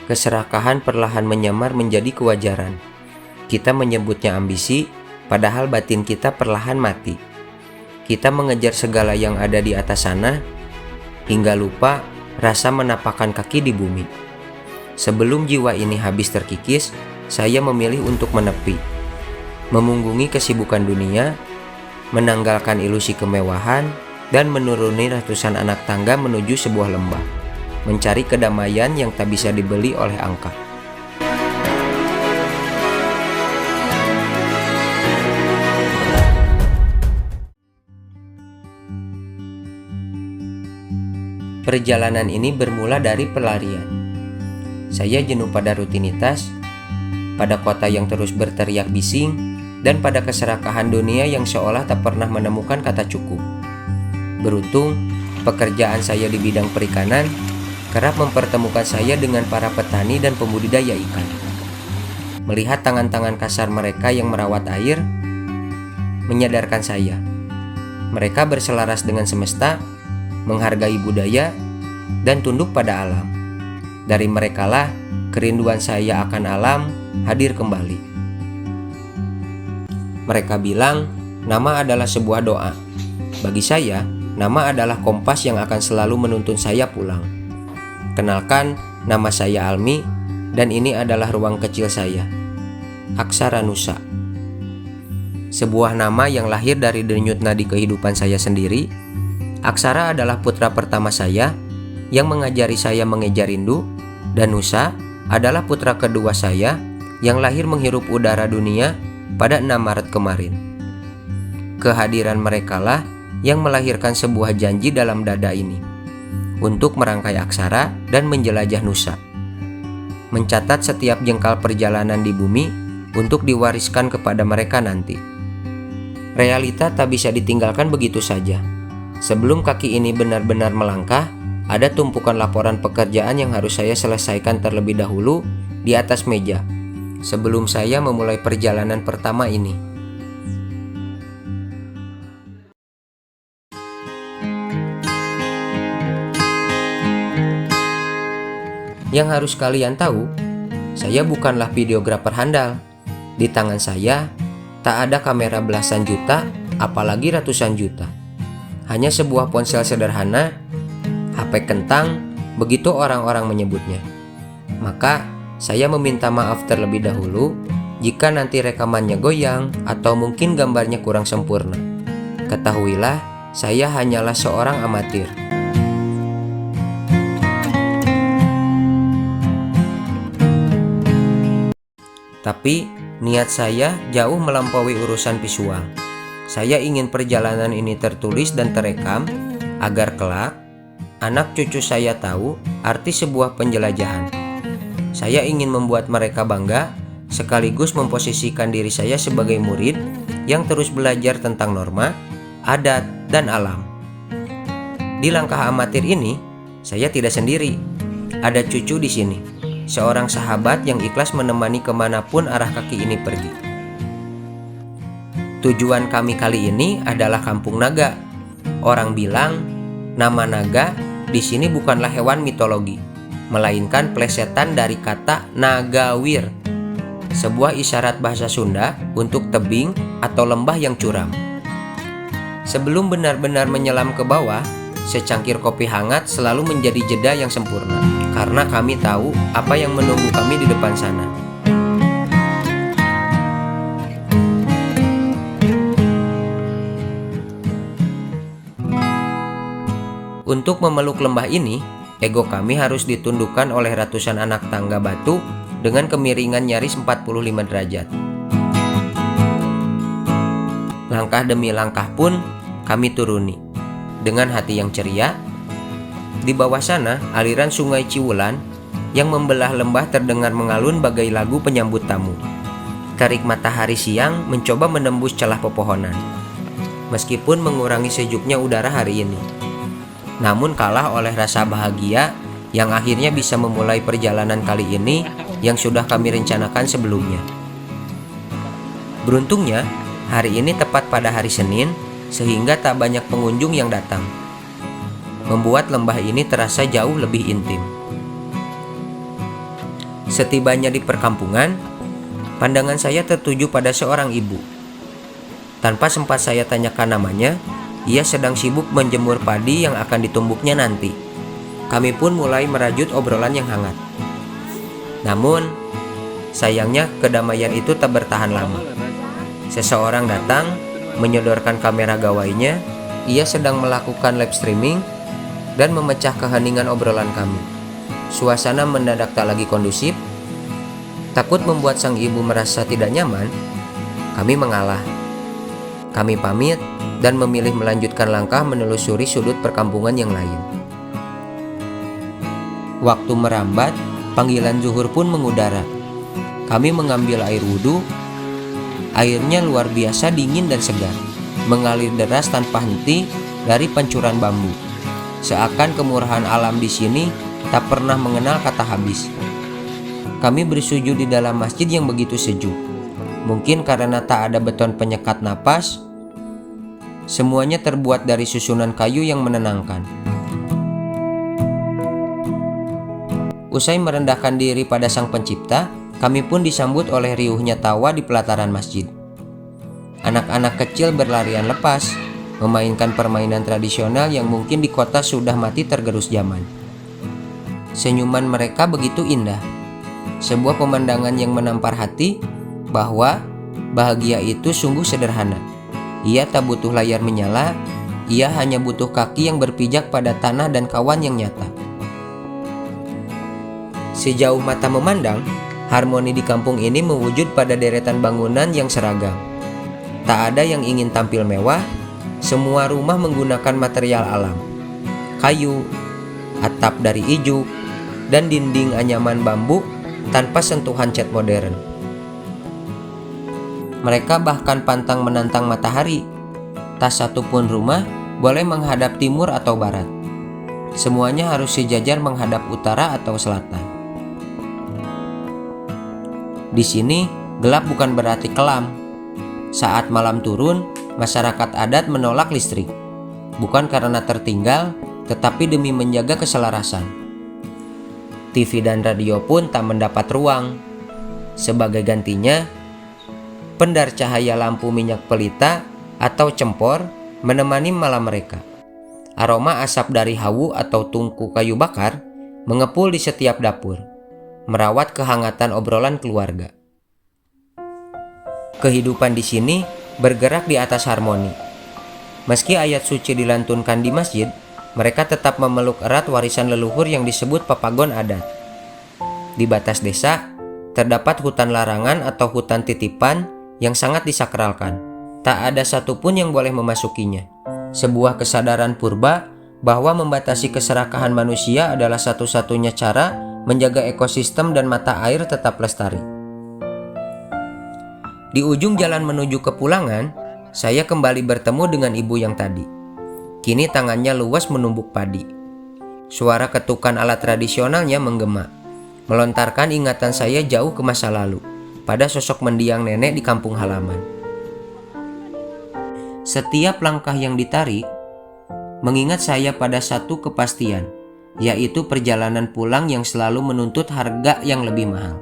Keserakahan perlahan menyamar menjadi kewajaran. Kita menyebutnya ambisi, padahal batin kita perlahan mati. Kita mengejar segala yang ada di atas sana, hingga lupa rasa menapakkan kaki di bumi. Sebelum jiwa ini habis terkikis, saya memilih untuk menepi, memunggungi kesibukan dunia, menanggalkan ilusi kemewahan, dan menuruni ratusan anak tangga menuju sebuah lembah, mencari kedamaian yang tak bisa dibeli oleh angka. Perjalanan ini bermula dari pelarian. Saya jenuh pada rutinitas, pada kota yang terus berteriak bising, dan pada keserakahan dunia yang seolah tak pernah menemukan kata cukup. Beruntung, pekerjaan saya di bidang perikanan kerap mempertemukan saya dengan para petani dan pembudidaya ikan. Melihat tangan-tangan kasar mereka yang merawat air, menyadarkan saya. Mereka berselaras dengan semesta, menghargai budaya, dan tunduk pada alam. Dari merekalah kerinduan saya akan alam hadir kembali. Mereka bilang, nama adalah sebuah doa. Bagi saya, nama adalah kompas yang akan selalu menuntun saya pulang. Kenalkan, nama saya Almi, dan ini adalah ruang kecil saya, Aksara Nusa. Sebuah nama yang lahir dari denyut nadi kehidupan saya sendiri. Aksara adalah putra pertama saya yang mengajari saya mengejar rindu, dan Nusa adalah putra kedua saya yang lahir menghirup udara dunia pada 6 Maret kemarin. Kehadiran merekalah yang melahirkan sebuah janji dalam dada ini untuk merangkai aksara dan menjelajah Nusa, mencatat setiap jengkal perjalanan di bumi untuk diwariskan kepada mereka nanti. Realita tak bisa ditinggalkan begitu saja. Sebelum kaki ini benar-benar melangkah, ada tumpukan laporan pekerjaan yang harus saya selesaikan terlebih dahulu di atas meja sebelum saya memulai perjalanan pertama ini. Yang harus kalian tahu, saya bukanlah videografer handal. Di tangan saya tak ada kamera belasan juta, apalagi ratusan juta. Hanya sebuah ponsel sederhana, HP kentang, begitu orang-orang menyebutnya. Maka saya meminta maaf terlebih dahulu jika nanti rekamannya goyang atau mungkin gambarnya kurang sempurna. Ketahuilah, saya hanyalah seorang amatir. Tapi niat saya jauh melampaui urusan visual. Saya ingin perjalanan ini tertulis dan terekam agar kelak anak cucu saya tahu arti sebuah penjelajahan. Saya ingin membuat mereka bangga sekaligus memposisikan diri saya sebagai murid yang terus belajar tentang norma, adat, dan alam. Di langkah amatir ini, saya tidak sendiri. Ada cucu di sini. Seorang sahabat yang ikhlas menemani kemanapun arah kaki ini pergi. Tujuan kami kali ini adalah Kampung Naga. Orang bilang nama naga di sini bukanlah hewan mitologi, melainkan plesetan dari kata nagawir, sebuah isyarat bahasa Sunda untuk tebing atau lembah yang curam. Sebelum benar-benar menyelam ke bawah, secangkir kopi hangat selalu menjadi jeda yang sempurna, karena kami tahu apa yang menunggu kami di depan sana. Untuk memeluk lembah ini, ego kami harus ditundukkan oleh ratusan anak tangga batu dengan kemiringan nyaris 45 derajat. Langkah demi langkah pun kami turuni dengan hati yang ceria. Di bawah sana, aliran sungai Ciwulan yang membelah lembah terdengar mengalun bagai lagu penyambut tamu. Terik matahari siang mencoba menembus celah pepohonan, meskipun mengurangi sejuknya udara hari ini. Namun kalah oleh rasa bahagia yang akhirnya bisa memulai perjalanan kali ini yang sudah kami rencanakan sebelumnya. Beruntungnya, hari ini tepat pada hari Senin, sehingga tak banyak pengunjung yang datang, membuat lembah ini terasa jauh lebih intim. Setibanya di perkampungan, pandangan saya tertuju pada seorang ibu. Tanpa sempat saya tanyakan namanya, ia sedang sibuk menjemur padi yang akan ditumbuknya nanti. Kami pun mulai merajut obrolan yang hangat. Namun, sayangnya kedamaian itu tak bertahan lama. Seseorang datang, menyodorkan kamera gawainya. Ia sedang melakukan live streaming dan memecah keheningan obrolan kami. Suasana mendadak tak lagi kondusif. Takut membuat sang ibu merasa tidak nyaman, kami mengalah. Kami pamit dan memilih melanjutkan langkah menelusuri sudut perkampungan yang lain. Waktu merambat, panggilan zuhur pun mengudara. Kami mengambil air wudhu. Airnya luar biasa dingin dan segar, mengalir deras tanpa henti dari pancuran bambu. Seakan kemurahan alam di sini tak pernah mengenal kata habis. Kami bersujud di dalam masjid yang begitu sejuk. Mungkin karena tak ada beton penyekat napas, semuanya terbuat dari susunan kayu yang menenangkan. Usai merendahkan diri pada Sang Pencipta, kami pun disambut oleh riuhnya tawa di pelataran masjid. Anak-anak kecil berlarian lepas, memainkan permainan tradisional yang mungkin di kota sudah mati tergerus zaman. Senyuman mereka begitu indah, sebuah pemandangan yang menampar hati bahwa bahagia itu sungguh sederhana. Ia tak butuh layar menyala, ia hanya butuh kaki yang berpijak pada tanah dan kawan yang nyata. Sejauh mata memandang, harmoni di kampung ini mewujud pada deretan bangunan yang seragam. Tak ada yang ingin tampil mewah, semua rumah menggunakan material alam. Kayu, atap dari ijuk, dan dinding anyaman bambu tanpa sentuhan cat modern. Mereka bahkan pantang menantang matahari. Tak satu pun rumah boleh menghadap timur atau barat. Semuanya harus sejajar menghadap utara atau selatan. Di sini, gelap bukan berarti kelam. Saat malam turun, masyarakat adat menolak listrik. Bukan karena tertinggal, tetapi demi menjaga keselarasan. TV dan radio pun tak mendapat ruang. Sebagai gantinya, pendar cahaya lampu minyak pelita atau cempor menemani malam mereka. Aroma asap dari hawu atau tungku kayu bakar mengepul di setiap dapur, merawat kehangatan obrolan keluarga. Kehidupan di sini bergerak di atas harmoni. Meski ayat suci dilantunkan di masjid, mereka tetap memeluk erat warisan leluhur yang disebut papagon adat. Di batas desa, terdapat hutan larangan atau hutan titipan yang sangat disakralkan. Tak ada satupun yang boleh memasukinya. Sebuah kesadaran purba bahwa membatasi keserakahan manusia adalah satu-satunya cara menjaga ekosistem dan mata air tetap lestari. Di ujung jalan menuju ke pulangan, saya kembali bertemu dengan ibu yang tadi. Kini tangannya luas menumbuk padi. Suara ketukan alat tradisionalnya menggema, melontarkan ingatan saya jauh ke masa lalu, pada sosok mendiang nenek di kampung halaman. Setiap langkah yang ditarik mengingat saya pada satu kepastian, yaitu perjalanan pulang yang selalu menuntut harga yang lebih mahal.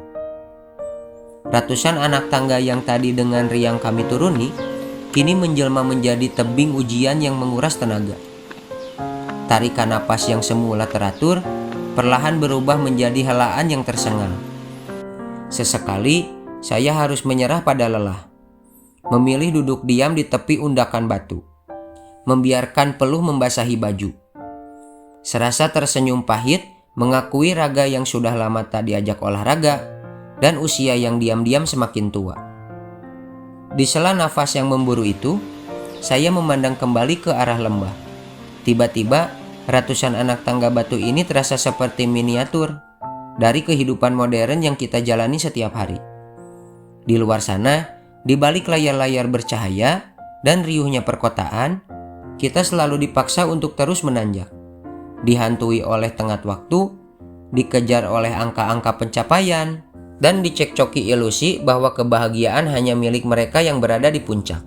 Ratusan anak tangga yang tadi dengan riang kami turuni, kini menjelma menjadi tebing ujian yang menguras tenaga. Tarikan napas yang semula teratur, perlahan berubah menjadi helaan yang tersengal. Sesekali, saya harus menyerah pada lelah. Memilih duduk diam di tepi undakan batu. Membiarkan peluh membasahi baju. Serasa tersenyum pahit, mengakui raga yang sudah lama tak diajak olahraga, dan usia yang diam-diam semakin tua. Di sela nafas yang memburu itu, saya memandang kembali ke arah lembah. Tiba-tiba, ratusan anak tangga batu ini terasa seperti miniatur dari kehidupan modern yang kita jalani setiap hari. Di luar sana, di balik layar-layar bercahaya dan riuhnya perkotaan, kita selalu dipaksa untuk terus menanjak. Dihantui oleh tenggat waktu, dikejar oleh angka-angka pencapaian, dan dicekcoki ilusi bahwa kebahagiaan hanya milik mereka yang berada di puncak.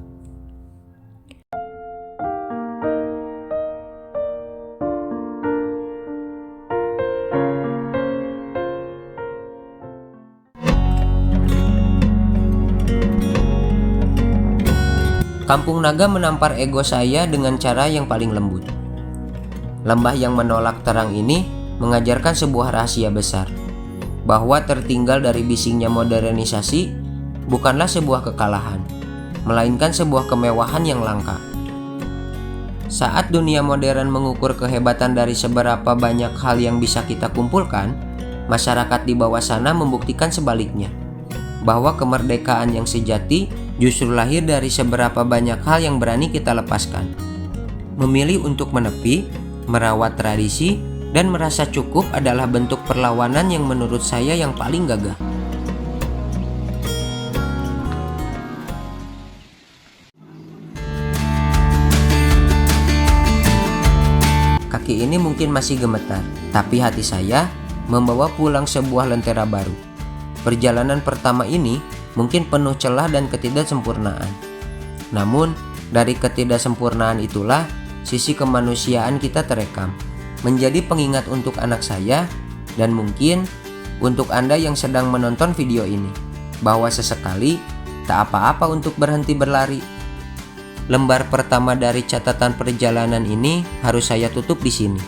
Kampung Naga menampar ego saya dengan cara yang paling lembut. Lembah yang menolak terang ini mengajarkan sebuah rahasia besar, bahwa tertinggal dari bisingnya modernisasi bukanlah sebuah kekalahan, melainkan sebuah kemewahan yang langka. Saat dunia modern mengukur kehebatan dari seberapa banyak hal yang bisa kita kumpulkan, masyarakat di bawah sana membuktikan sebaliknya, bahwa kemerdekaan yang sejati justru lahir dari seberapa banyak hal yang berani kita lepaskan. Memilih untuk menepi, merawat tradisi, dan merasa cukup adalah bentuk perlawanan yang menurut saya yang paling gagah. Kaki ini mungkin masih gemetar, tapi hati saya membawa pulang sebuah lentera baru. Perjalanan pertama ini mungkin penuh celah dan ketidaksempurnaan. Namun, dari ketidaksempurnaan itulah sisi kemanusiaan kita terekam, menjadi pengingat untuk anak saya dan mungkin untuk Anda yang sedang menonton video ini, bahwa sesekali tak apa-apa untuk berhenti berlari. Lembar pertama dari catatan perjalanan ini harus saya tutup di sini.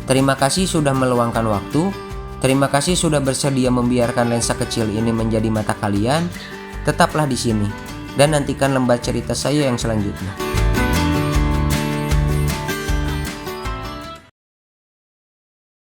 Terima kasih sudah meluangkan waktu. Terima kasih sudah bersedia membiarkan lensa kecil ini menjadi mata kalian. Tetaplah di sini dan nantikan lembar cerita saya yang selanjutnya.